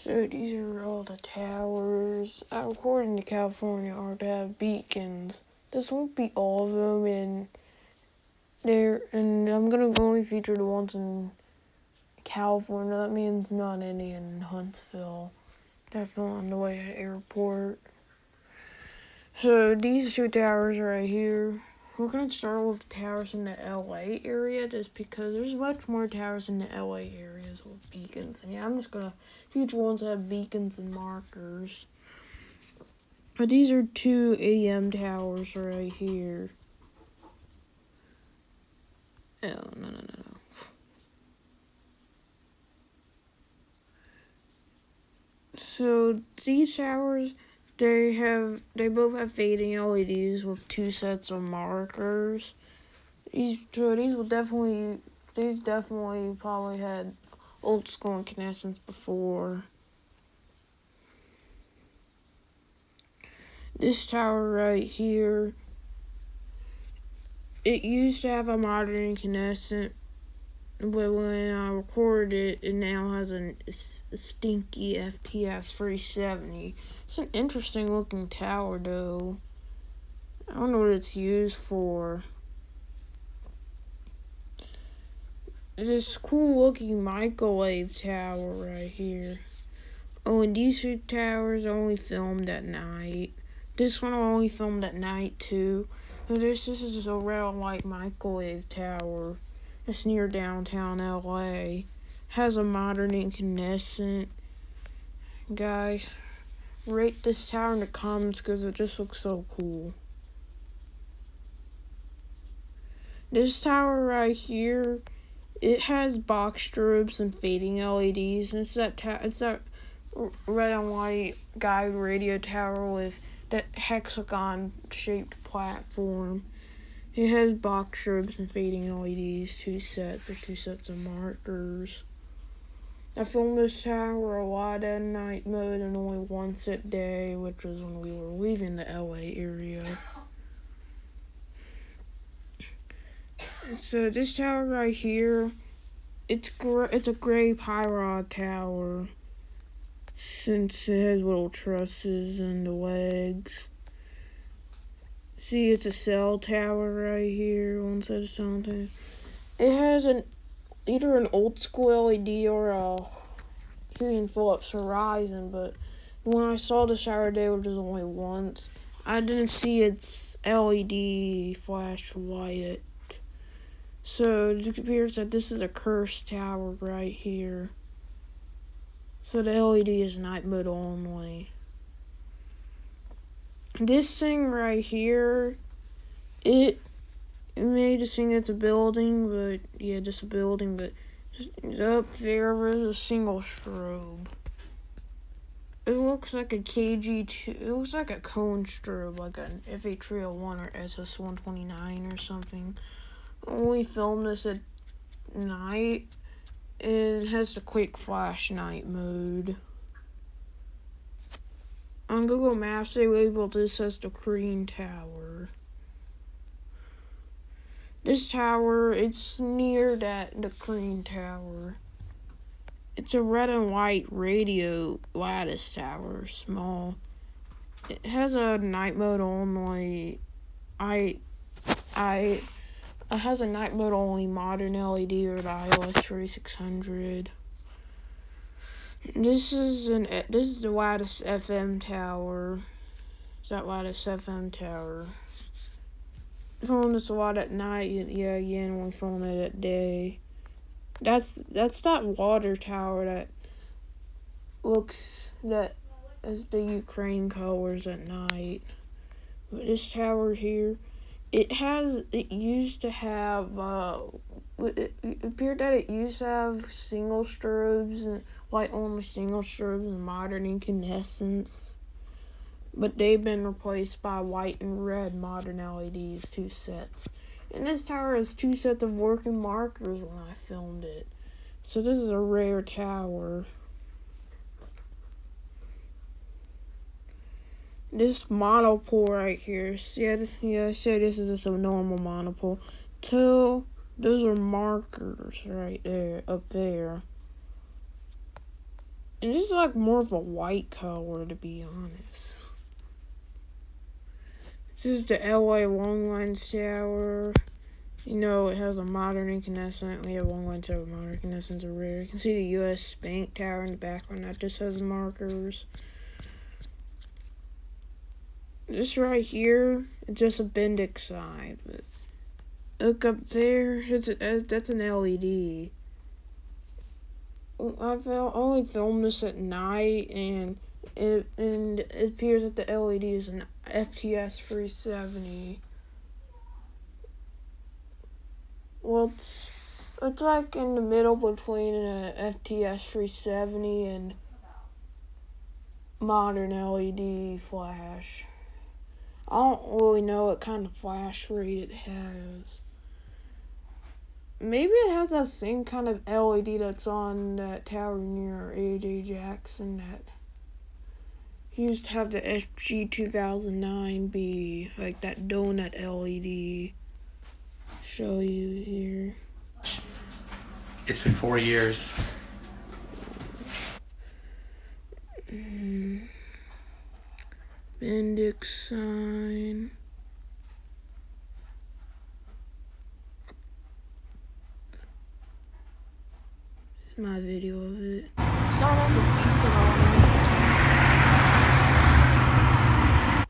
So these are all the towers. According to California, are to have beacons. This won't be all of them, and I'm gonna only feature the ones in California. That means not any in Huntsville. Definitely on the way to airport. So these two towers right here. We're gonna start with the towers in the LA area just because there's much more towers in the LA areas with beacons. And yeah, I'm just gonna feature ones that have beacons and markers. But these are two AM towers right here. Oh, no. So these towers, they both have fading LEDs with two sets of markers. These definitely probably had old school incandescents before. This tower right here, it used to have a modern incandescent, but when I recorded it now has a stinky FTS 370. It's an interesting looking tower though. I don't know what it's used for. This cool looking microwave tower right here. Oh, and these two towers only filmed at night. This one only filmed at night too. So this is a red and white microwave tower. It's near downtown LA. Has a modern incandescent. Guys, rate this tower in the comments because it just looks so cool. This tower right here, it has box strobes and fading LEDs, and it's that red and white guide radio tower with that hexagon shaped platform. It has box strobes and fading LEDs, two sets of markers. I filmed this tower a lot at night mode and only once at day, which was when we were leaving the LA area. So this tower right here, it's a gray Pyrod tower, since it has little trusses in the legs. See, it's a cell tower right here, one side of something. It has either an old school LED or a Huey Phillips Horizon, but when I saw this tower today, which was only once, I didn't see its LED flash white. So it appears that this is a cursed tower right here. So the LED is night mode only. This thing right here, it made us think it's a building, but yeah, just a building, but just up there's a single strobe. It looks like a KG2, it looks like a cone strobe, like an FA301 or SS129 or something. We filmed this at night. It has the quick flash night mode. On Google Maps, they labeled this as the Green Tower. This tower, it's near the Green Tower. It's a red and white radio lattice tower, small. It has a night mode only. It has a night mode only modern LED or the iOS 3600. This is the Lattice FM tower. It's that Lattice FM tower. Filmed this a lot at night. Yeah, again, we filmed it at day. That's that water tower that has the Ukraine colors at night. But this tower here, it used to have it appeared that it used to have single strobes and white only single strobes and modern incandescents, but they've been replaced by white and red modern LEDs, two sets. And this tower has two sets of working markers when I filmed it. So this is a rare tower. This monopole right here, this is just a normal monopole. Those are markers right there, up there. And this is like more of a white color, to be honest. This is the LA Long Lines Tower. You know, it has a modern incandescent. We have Long Lines Tower, modern incandescents are rare. You can see the US Bank Tower in the background. That just has markers. This right here, it's just a Bendix sign. But look up there, that's an LED. I've only filmed this at night, and it appears that the LED is an FTS 370. Well, it's like in the middle between an FTS 370 and modern LED flash. I don't really know what kind of flash rate it has. Maybe it has that same kind of LED that's on that tower near AJ Jackson that he used to have the SG 2009B, like that donut LED. Show you here. It's been 4 years. Bendix sign. Here's my video of it.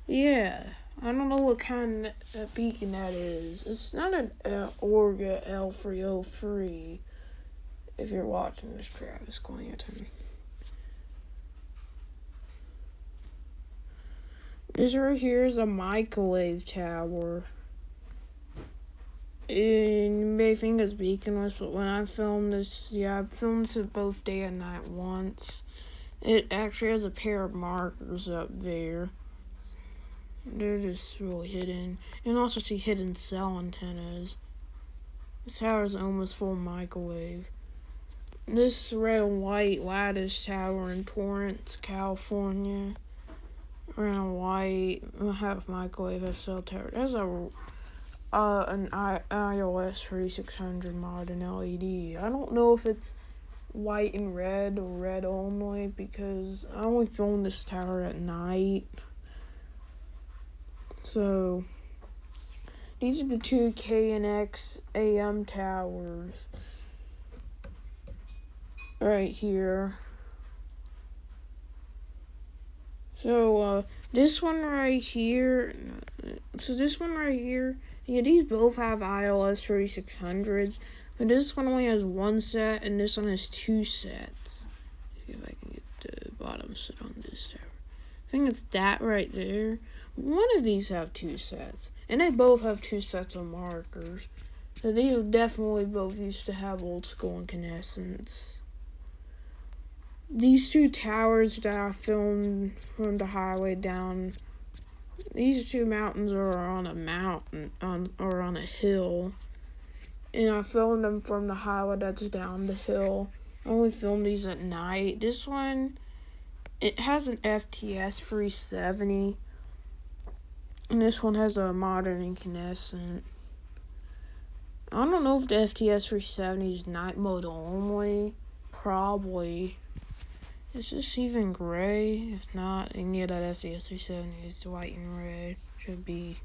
Yeah, I don't know what kind of beacon that is. It's not an Orga L303. If you're watching this, Travis Clanton. This right here is a microwave tower. And you may think it's beaconless, but when I filmed this, I filmed this both day and night once. It actually has a pair of markers up there. They're just really hidden. You can also see hidden cell antennas. This tower is almost full microwave. This red and white lattice tower in Torrance, California. Red and white, half microwave, half cell tower. There's an iOS 3600 modern LED. I don't know if it's white and red or red only because I only filmed this tower at night. So, these are the two KNX AM towers right here. So, this one right here, yeah, these both have iOS 3600s, but this one only has one set, and this one has two sets. Let's see if I can get the bottom set on this tower. I think it's that right there. One of these have two sets, and they both have two sets of markers. So these definitely both used to have old school incandescents. These two towers that I filmed from the highway down, these two mountains are on a mountain, or on a hill. And I filmed them from the highway that's down the hill. I only filmed these at night. This one, it has an FTS 370. And this one has a modern incandescent. I don't know if the FTS 370 is night mode only. Probably. Is this even gray? If not, and yeah, that FTS 370 is white and red. Should be.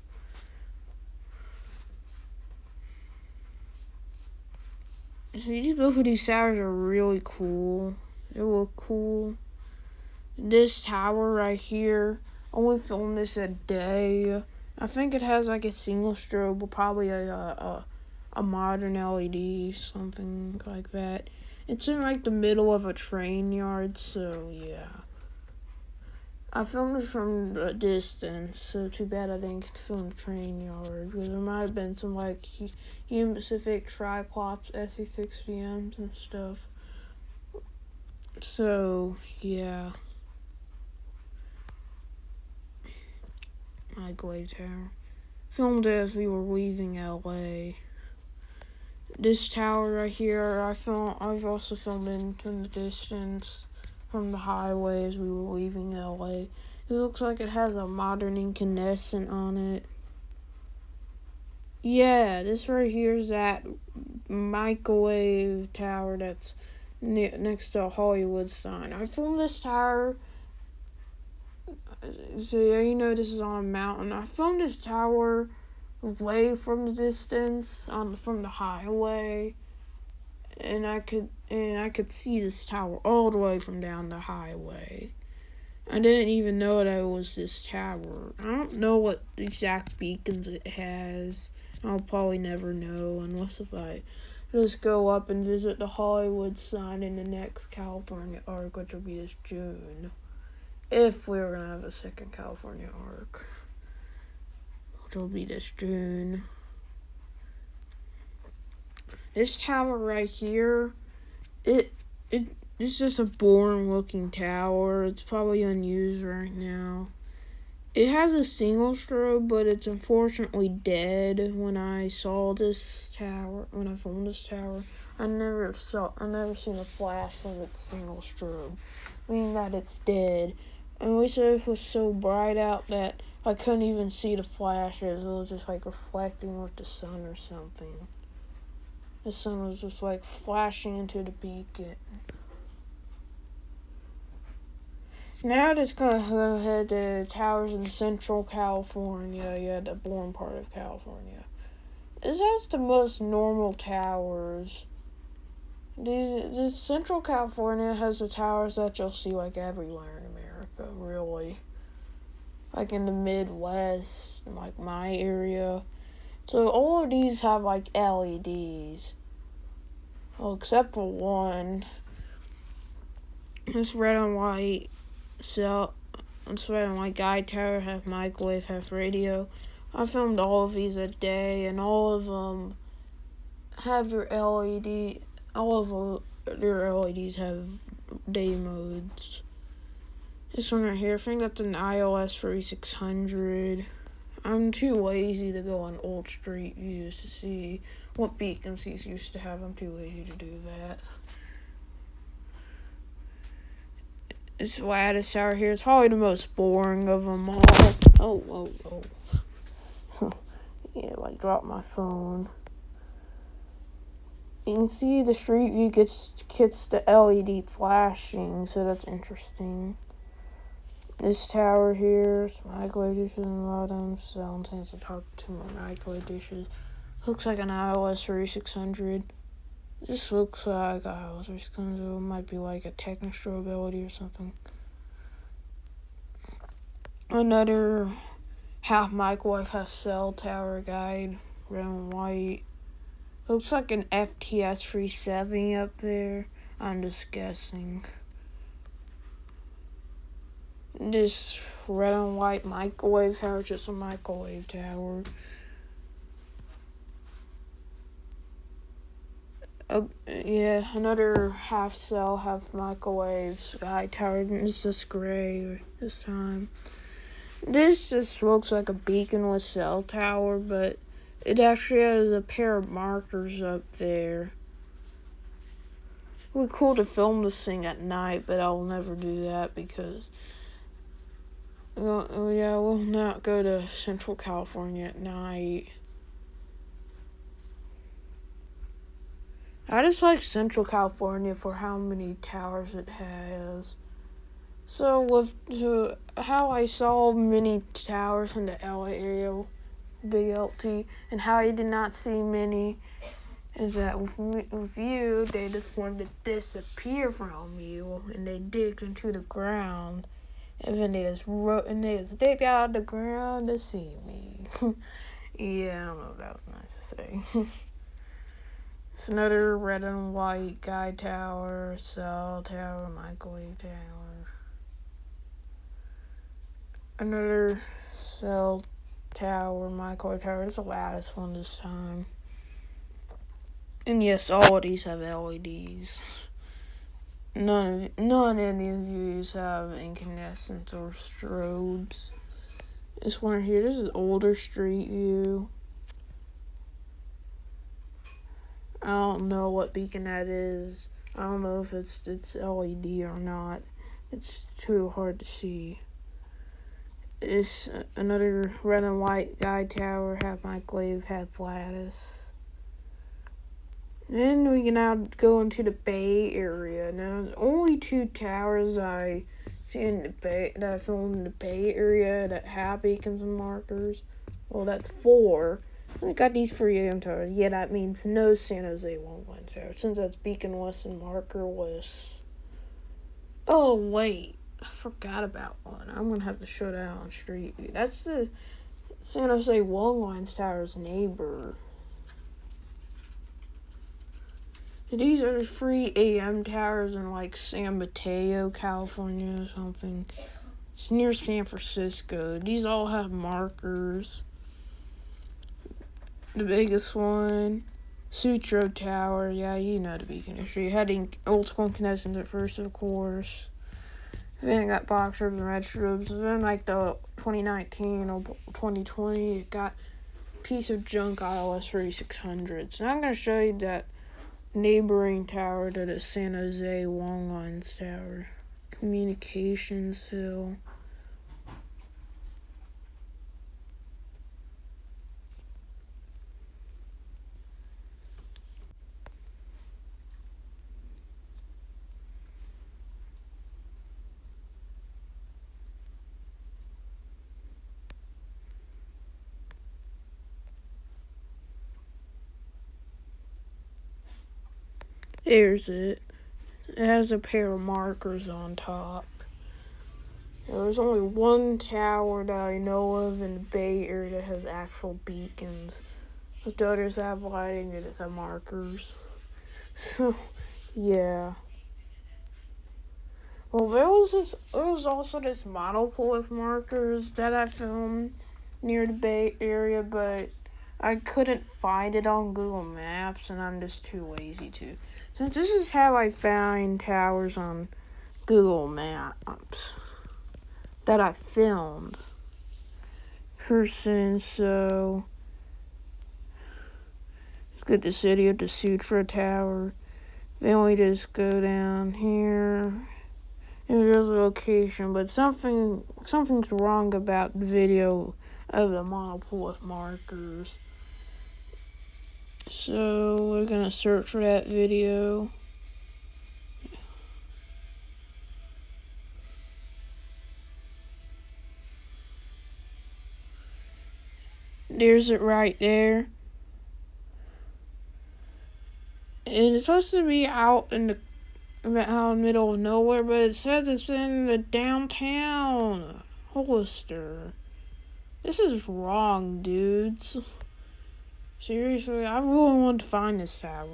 So both of these towers are really cool. They look cool. This tower right here, I only filmed this a day. I think it has like a single strobe, or probably a modern LED, something like that. It's in like the middle of a train yard, so yeah. I filmed it from a distance, so too bad I didn't get to film the train yard, because there might have been some like Union Pacific Triclops SE6VMs and stuff. So yeah. Microwave tower. Filmed it as we were leaving LA. This tower right here, I've also filmed it from the distance from the highway as we were leaving LA. It looks like it has a modern incandescent on it. Yeah, this right here is that microwave tower that's next to a Hollywood sign. I filmed this tower. So yeah, this is on a mountain. I filmed this tower way from the distance from the highway, and I could see this tower all the way from down the highway. I didn't even know that it was this tower. I don't know what exact beacons it has. I'll probably never know unless if I just go up and visit the Hollywood sign in the next California arc, which will be this June. If we were going to have a second California arc, which will be this June. This tower right here, it's just a boring looking tower. It's probably unused right now. It has a single strobe, but it's unfortunately dead. When I saw this tower, when I filmed this tower, I never seen a flash from its single strobe, meaning that it's dead. And we said it was so bright out that I couldn't even see the flashes. It was just like reflecting with the sun or something. The sun was just like flashing into the beacon. Now just gonna go ahead to towers in Central California. Yeah, the boring part of California. This has the most normal towers. This Central California has the towers that you'll see like everywhere in America, really. Like in the Midwest, like my area. So all of these have like LEDs. Well, except for one. This red and white guide tower, half microwave, half radio. I filmed all of these a day, and all of them have your LED. All of their LEDs have day modes. This one right here, I think that's an iOS 3600. I'm too lazy to go on old street views to see what beacons these used to have. I'm too lazy to do that. This lattice tower here is probably the most boring of them all. Oh. Yeah, I dropped my phone. You can see the street view gets the LED flashing, so that's interesting. This tower here, it's microwave dishes and modems, cell antennas to talk to my microwave dishes. Looks like an iOS 3600. This looks like iOS 3600. It might be like a Technostrobe ability or something. Another half microwave, half cell tower guide, red and white. Looks like an FTS 370 up there. I'm just guessing. This red and white microwave tower is just a microwave tower. Yeah, another half cell, half microwave sky tower. It's just gray this time. This just looks like a beacon with cell tower, but it actually has a pair of markers up there. It would be cool to film this thing at night, but I'll never do that because we'll not go to Central California at night. I just like Central California for how many towers it has. So how I saw many towers in the LA area, Big LT, and how I did not see many is that with you, they just wanted to disappear from you, and they digged into the ground, and then they just digged out of the ground to see me. Yeah, I don't know if that was nice to say. It's another red and white guide tower, cell tower, microwave tower. Another cell tower, microwave tower. It's the lattice one this time. And yes, all of these have LEDs. None of these have incandescents or strobes. This one here, this is older street view. I don't know what beacon that is. I don't know if it's LED or not. It's too hard to see. It's another red and white guide tower, half microwave, half lattice. Then we can now go into the Bay Area. Now, there's only 2 towers I see in the Bay that I filmed in the Bay Area that have beacons and markers. Well, that's 4. I got these 3 AM towers. Yeah, that means no San Jose Longline Tower, since that's Beacon West and Marker West. Oh, wait. I forgot about one. I'm gonna have to show that on Street View. That's the San Jose Longline Tower's neighbor. These are 3 AM towers in like San Mateo, California or something. It's near San Francisco. These all have markers. The biggest one, Sutro Tower. Yeah, you know the Beacon Street. Heading Old School Connections at first, of course. Then it got box ribs and red strobes. Then like the 2019 or 2020, it got a piece of junk iOS 3600. So I'm going to show you that neighboring tower to the San Jose Longlines Tower. Communications Hill. There's it. It has a pair of markers on top. There's only 1 tower that I know of in the Bay Area that has actual beacons. The others have lighting, they just have markers. So, yeah. Well, there was also this monopole with markers that I filmed near the Bay Area, but I couldn't find it on Google Maps, and I'm just too lazy to. Since this is how I find towers on Google Maps that I filmed. So let's get the city of the Sutro Tower. Then we just go down here. And there's a location, but something's wrong about the video of the monopole with markers. So we're gonna search for that video. There's it right there. And it's supposed to be out in the middle of nowhere, but it says it's in the downtown Hollister. This is wrong, dudes. Seriously, I really want to find this tower.